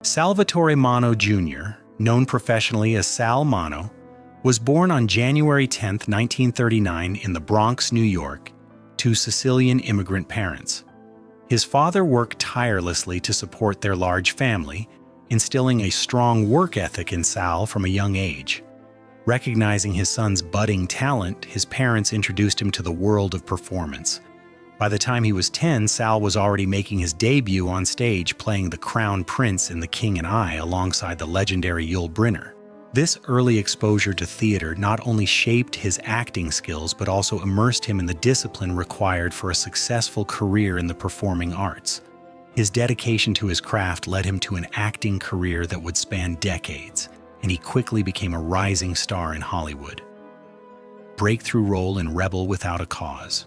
Salvatore Mano Jr., known professionally as Sal Mineo, was born on January 10, 1939 in the Bronx, New York, to Sicilian immigrant parents. His father worked tirelessly to support their large family, instilling a strong work ethic in Sal from a young age. Recognizing his son's budding talent, his parents introduced him to the world of performance. By the time he was 10, Sal was already making his debut on stage playing the Crown Prince in The King and I alongside the legendary Yul Brynner. This early exposure to theater not only shaped his acting skills but also immersed him in the discipline required for a successful career in the performing arts. His dedication to his craft led him to an acting career that would span decades, and he quickly became a rising star in Hollywood. Breakthrough role in Rebel Without a Cause.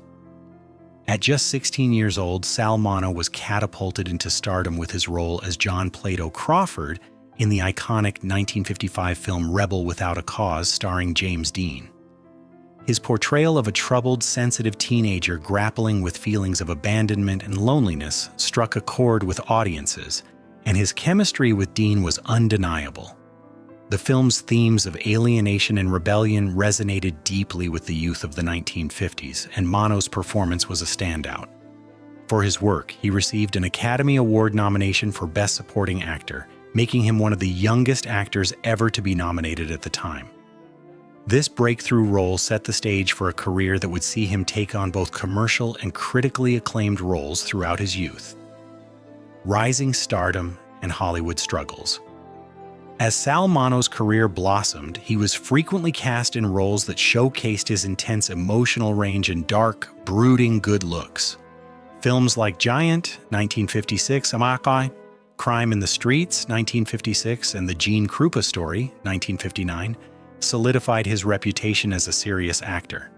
At just 16 years old, Sal Mineo was catapulted into stardom with his role as John Plato Crawford in the iconic 1955 film Rebel Without a Cause starring James Dean. His portrayal of a troubled, sensitive teenager grappling with feelings of abandonment and loneliness struck a chord with audiences, and his chemistry with Dean was undeniable. The film's themes of alienation and rebellion resonated deeply with the youth of the 1950s, and Mineo's performance was a standout. For his work, he received an Academy Award nomination for Best Supporting Actor, making him one of the youngest actors ever to be nominated at the time. This breakthrough role set the stage for a career that would see him take on both commercial and critically acclaimed roles throughout his youth. Rising stardom and Hollywood struggles. As Sal Mineo's career blossomed, he was frequently cast in roles that showcased his intense emotional range and dark, brooding good looks. Films like Giant, 1956, Amakai, Crime in the Streets, 1956, and The Gene Krupa Story, 1959, solidified his reputation as a serious actor.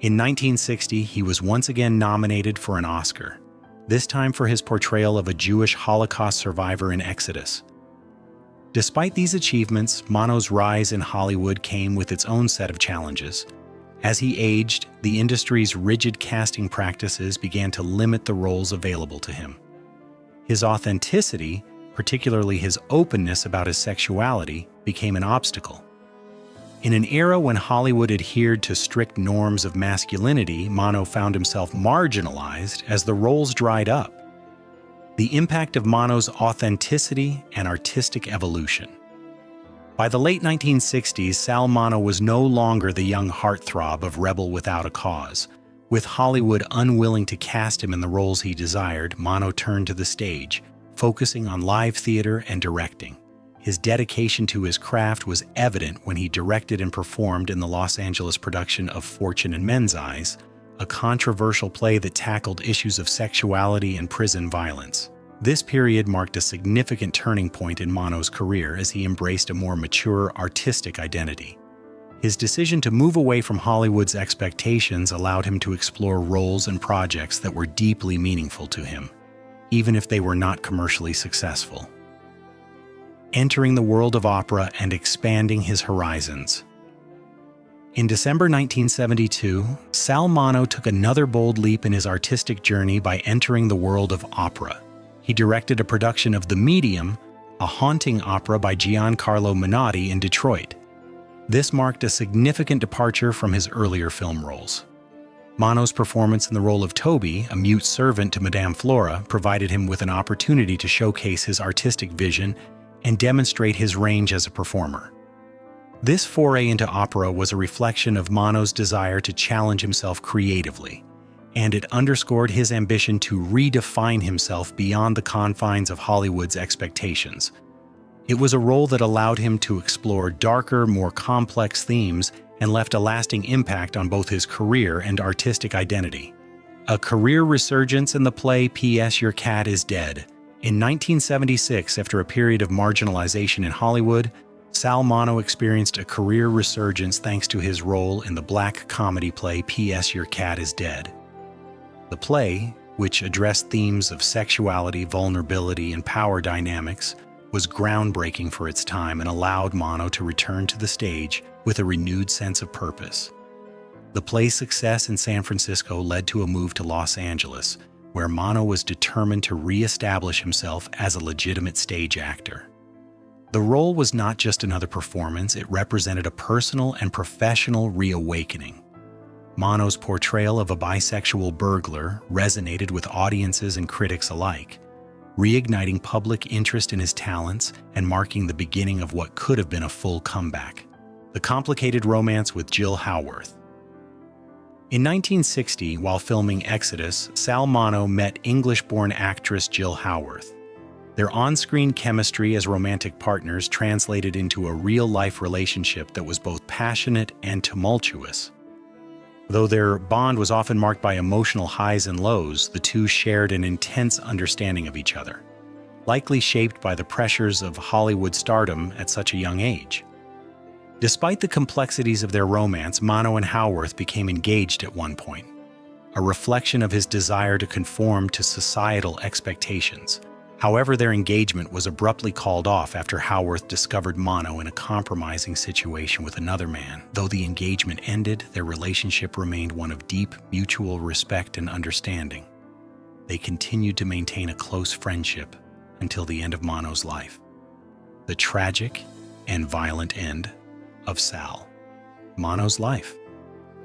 In 1960, he was once again nominated for an Oscar, this time for his portrayal of a Jewish Holocaust survivor in Exodus. Despite these achievements, Mineo's rise in Hollywood came with its own set of challenges. As he aged, the industry's rigid casting practices began to limit the roles available to him. His authenticity, particularly his openness about his sexuality, became an obstacle. In an era when Hollywood adhered to strict norms of masculinity, Mineo found himself marginalized as the roles dried up. The impact of Mineo's authenticity and artistic evolution. By the late 1960s, Sal Mineo was no longer the young heartthrob of Rebel Without a Cause. With Hollywood unwilling to cast him in the roles he desired, Mineo turned to the stage, focusing on live theater and directing. His dedication to his craft was evident when he directed and performed in the Los Angeles production of Fortune in Men's Eyes, a controversial play that tackled issues of sexuality and prison violence. This period marked a significant turning point in Mineo's career as he embraced a more mature artistic identity. His decision to move away from Hollywood's expectations allowed him to explore roles and projects that were deeply meaningful to him, even if they were not commercially successful. Entering the world of opera and expanding his horizons. In December 1972, Sal Mineo took another bold leap in his artistic journey by entering the world of opera. He directed a production of The Medium, a haunting opera by Giancarlo Menotti in Detroit. This marked a significant departure from his earlier film roles. Mineo's performance in the role of Toby, a mute servant to Madame Flora, provided him with an opportunity to showcase his artistic vision and demonstrate his range as a performer. This foray into opera was a reflection of Mineo's desire to challenge himself creatively, and it underscored his ambition to redefine himself beyond the confines of Hollywood's expectations. It was a role that allowed him to explore darker, more complex themes and left a lasting impact on both his career and artistic identity. A career resurgence in the play P.S. Your Cat is Dead. In 1976, after a period of marginalization in Hollywood, Sal Mineo experienced a career resurgence thanks to his role in the black comedy play P.S. Your Cat is Dead. The play, which addressed themes of sexuality, vulnerability, and power dynamics, was groundbreaking for its time and allowed Mineo to return to the stage with a renewed sense of purpose. The play's success in San Francisco led to a move to Los Angeles, where Mineo was determined to re-establish himself as a legitimate stage actor. The role was not just another performance, it represented a personal and professional reawakening. Mano's portrayal of a bisexual burglar resonated with audiences and critics alike, reigniting public interest in his talents and marking the beginning of what could have been a full comeback: the complicated romance with Jill Howarth. In 1960, while filming Exodus, Sal Mineo met English-born actress Jill Howarth. Their on-screen chemistry as romantic partners translated into a real-life relationship that was both passionate and tumultuous. Though their bond was often marked by emotional highs and lows, the two shared an intense understanding of each other, likely shaped by the pressures of Hollywood stardom at such a young age. Despite the complexities of their romance, Mineo and Howarth became engaged at one point, a reflection of his desire to conform to societal expectations. However, their engagement was abruptly called off after Howarth discovered Mineo in a compromising situation with another man. Though the engagement ended, their relationship remained one of deep mutual respect and understanding. They continued to maintain a close friendship until the end of Mineo's life. The tragic and violent end of Sal Mineo's life.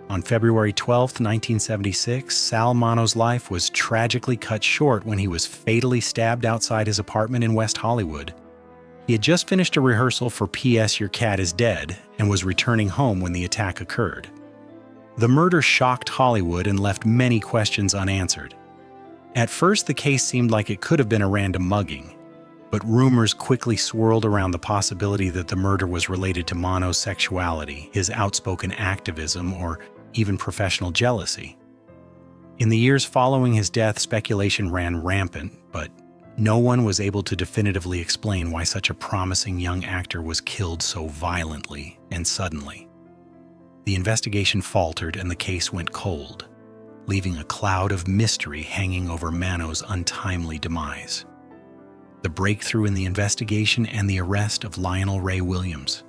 On February 12, 1976, Sal Mineo's life was tragically cut short when he was fatally stabbed outside his apartment in West Hollywood. He had just finished a rehearsal for P.S. Your Cat is Dead and was returning home when the attack occurred. The murder shocked Hollywood and left many questions unanswered. At first, the case seemed like it could have been a random mugging, but rumors quickly swirled around the possibility that the murder was related to Mineo's sexuality, his outspoken activism, or even professional jealousy. In the years following his death, speculation ran rampant, but no one was able to definitively explain why such a promising young actor was killed so violently and suddenly. The investigation faltered and the case went cold, leaving a cloud of mystery hanging over Mineo's untimely demise. The breakthrough in the investigation and the arrest of Lionel Ray Williams.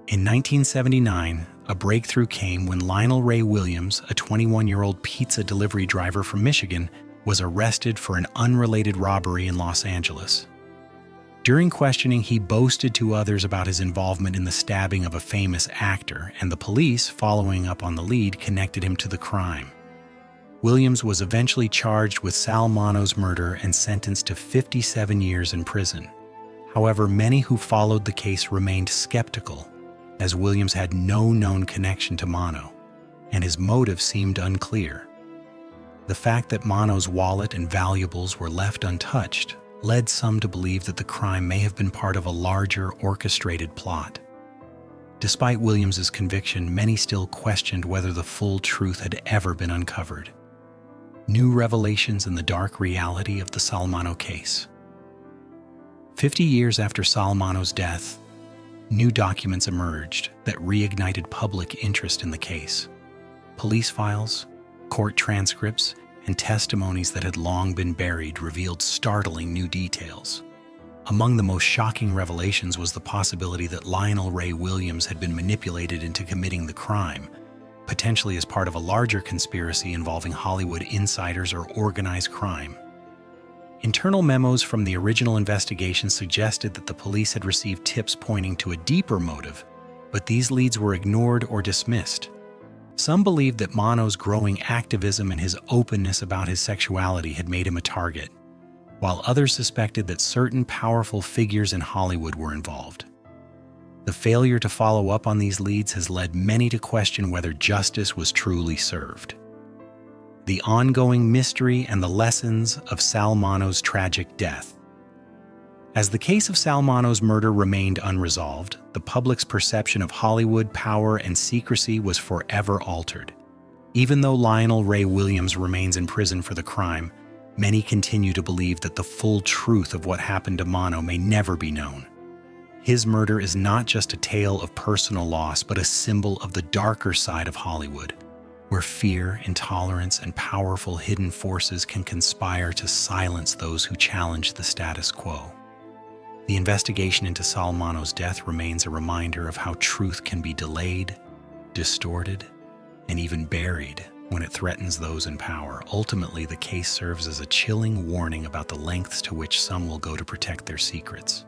In 1979, a breakthrough came when Lionel Ray Williams, a 21-year-old pizza delivery driver from Michigan, was arrested for an unrelated robbery in Los Angeles. During questioning, he boasted to others about his involvement in the stabbing of a famous actor, and the police, following up on the lead, connected him to the crime. Williams was eventually charged with Sal Mineo's murder and sentenced to 57 years in prison. However, many who followed the case remained skeptical, as Williams had no known connection to Mineo, and his motive seemed unclear. The fact that Mineo's wallet and valuables were left untouched led some to believe that the crime may have been part of a larger orchestrated plot. Despite Williams's conviction, many still questioned whether the full truth had ever been uncovered. New revelations in the dark reality of the Sal Mineo case. 50 years after Sal Mineo's death, new documents emerged that reignited public interest in the case. Police files, court transcripts, and testimonies that had long been buried revealed startling new details. Among the most shocking revelations was the possibility that Lionel Ray Williams had been manipulated into committing the crime, potentially as part of a larger conspiracy involving Hollywood insiders or organized crime. Internal memos from the original investigation suggested that the police had received tips pointing to a deeper motive, but these leads were ignored or dismissed. Some believed that Mineo's growing activism and his openness about his sexuality had made him a target, while others suspected that certain powerful figures in Hollywood were involved. The failure to follow up on these leads has led many to question whether justice was truly served. The ongoing mystery and the lessons of Sal Mineo's tragic death. As the case of Sal Mineo's murder remained unresolved, the public's perception of Hollywood power and secrecy was forever altered. Even though Lionel Ray Williams remains in prison for the crime, many continue to believe that the full truth of what happened to Mineo may never be known. His murder is not just a tale of personal loss, but a symbol of the darker side of Hollywood, where fear, intolerance, and powerful hidden forces can conspire to silence those who challenge the status quo. The investigation into Sal Mineo's death remains a reminder of how truth can be delayed, distorted, and even buried when it threatens those in power. Ultimately, the case serves as a chilling warning about the lengths to which some will go to protect their secrets.